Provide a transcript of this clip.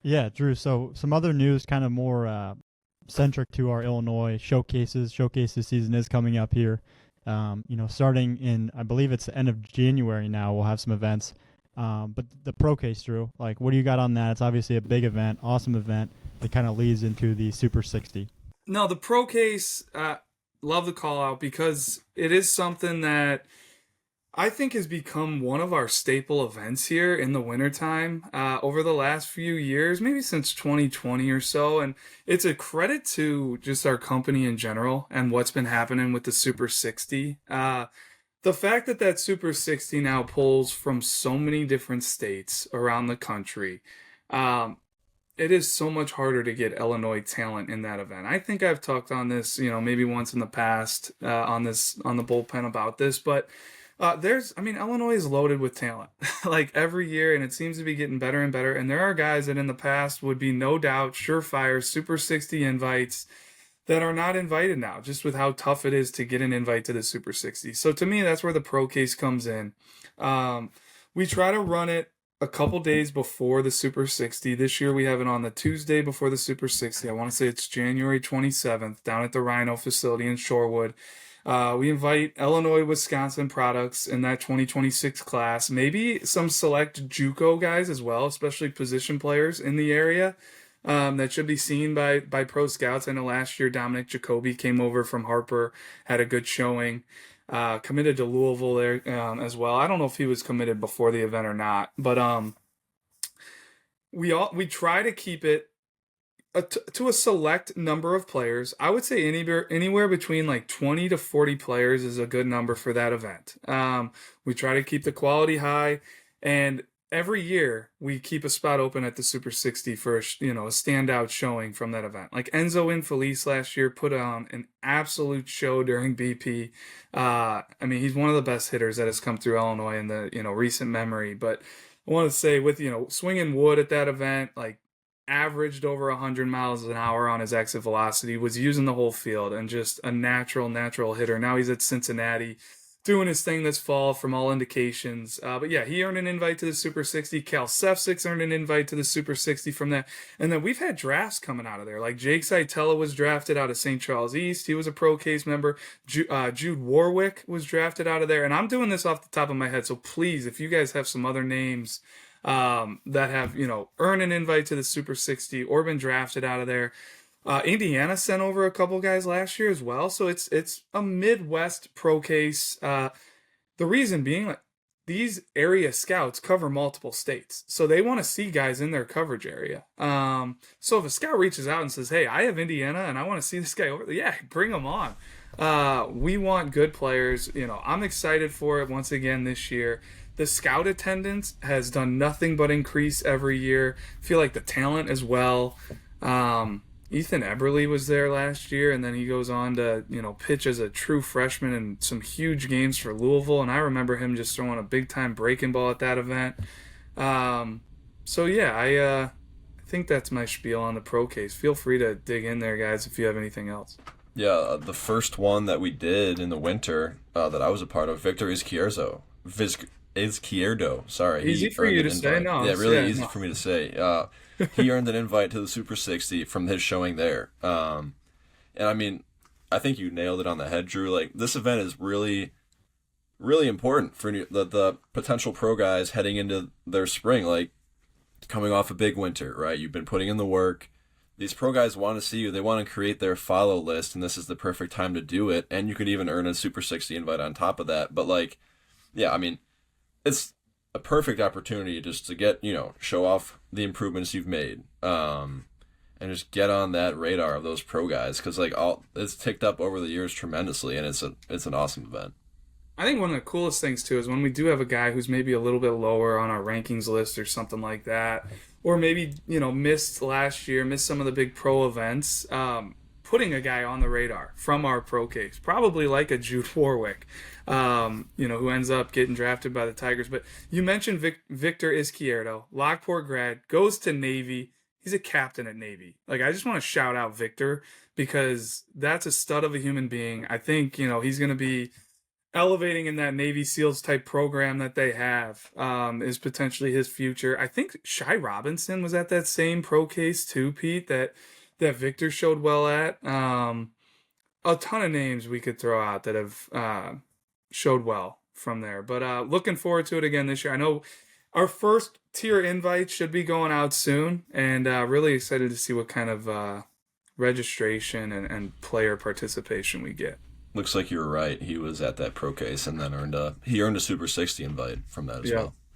Yeah, Drew. So some other news, kind of more centric to our Illinois showcases. Showcases season is coming up here. Starting in, I believe it's the end of January now. We'll have some events. But the Procase, Drew, like, what do you got on that? It's obviously a big event, awesome event that kind of leads into the Super 60. No, the pro case, love the call out because it is something that I think has become one of our staple events here in the wintertime over the last few years, maybe since 2020 or so. And it's a credit to just our company in general and what's been happening with the Super 60. The fact that that Super 60 now pulls from so many different states around the country, um, it is so much harder to get Illinois talent in that event. I think I've talked on this, maybe once in the past on the bullpen about this, but Illinois is loaded with talent like every year, and it seems to be getting better and better. And there are guys that in the past would be no doubt surefire Super 60 invites that are not invited now, just with how tough it is to get an invite to the Super 60. So to me, that's where the pro case comes in. Um, we try to run it a couple days before the Super 60. This year we have it on the Tuesday before the Super 60. I want to say it's January 27th down at the Rhino facility in Shorewood. We invite Illinois, Wisconsin products in that 2026 class, maybe some select JUCO guys as well, especially position players in the area that should be seen by pro scouts. I know last year Dominic Jacoby came over from Harper, had a good showing, committed to Louisville there as well. I don't know if he was committed before the event or not, but we try to keep it to a select number of players. I would say anywhere between like 20 to 40 players is a good number for that event. We try to keep the quality high, and every year we keep a spot open at the Super 60 for a standout showing from that event. Like Enzo Infelice last year put on an absolute show during BP. He's one of the best hitters that has come through Illinois in the recent memory. But I want to say with swinging wood at that event, like averaged over 100 miles an hour on his exit velocity, was using the whole field, and just a natural hitter. Now he's at Cincinnati doing his thing this fall from all indications. But yeah, he earned an invite to the Super 60. Cal Sefcik earned an invite to the Super 60 from that. And then we've had drafts coming out of there. Like Jake Saitella was drafted out of St. Charles East. He was a pro case member. Jude Warwick was drafted out of there. And I'm doing this off the top of my head. So please, if you guys have some other names that have, earned an invite to the Super 60 or been drafted out of there. Indiana sent over a couple guys last year as well. So it's a Midwest pro case. The reason being, like, these area scouts cover multiple states. So they want to see guys in their coverage area. So if a scout reaches out and says, hey, I have Indiana and I want to see this guy over there, yeah, bring him on. We want good players. I'm excited for it once again this year. The scout attendance has done nothing but increase every year. I feel like the talent as well. Ethan Eberle was there last year, and then he goes on to, pitch as a true freshman in some huge games for Louisville. And I remember him just throwing a big time breaking ball at that event. I think that's my spiel on the pro case. Feel free to dig in there, guys, if you have anything else. Yeah, the first one that we did in the winter that I was a part of, Victor Izquierdo, sorry. Easy for you to say, no. Yeah, really easy for me to say. He earned an invite to the Super 60 from his showing there. I think you nailed it on the head, Drew. Like, this event is really, really important for the potential pro guys heading into their spring, like coming off a big winter, right? You've been putting in the work. These pro guys want to see you. They want to create their follow list, and this is the perfect time to do it. And you could even earn a Super 60 invite on top of that. But, it's a perfect opportunity just to get, show off the improvements you've made, and just get on that radar of those pro guys, because it's ticked up over the years tremendously, and it's an awesome event. I think one of the coolest things too is when we do have a guy who's maybe a little bit lower on our rankings list or something like that, or maybe missed last year, missed some of the big pro events. Putting a guy on the radar from our pro case, probably like a Jude Warwick, who ends up getting drafted by the Tigers. But you mentioned Victor Izquierdo, Lockport grad, goes to Navy. He's a captain at Navy. Like, I just want to shout out Victor because that's a stud of a human being. I think, he's going to be elevating in that Navy SEALs type program that they have is potentially his future. I think Shy Robinson was at that same Procase too, Pete, that Victor showed well at. A ton of names we could throw out that have showed well from there. But looking forward to it again this year. I know our first tier invite should be going out soon, and really excited to see what kind of registration and player participation we get. Looks like you were right. He was at that Procase and then earned a Super 60 invite from that as well.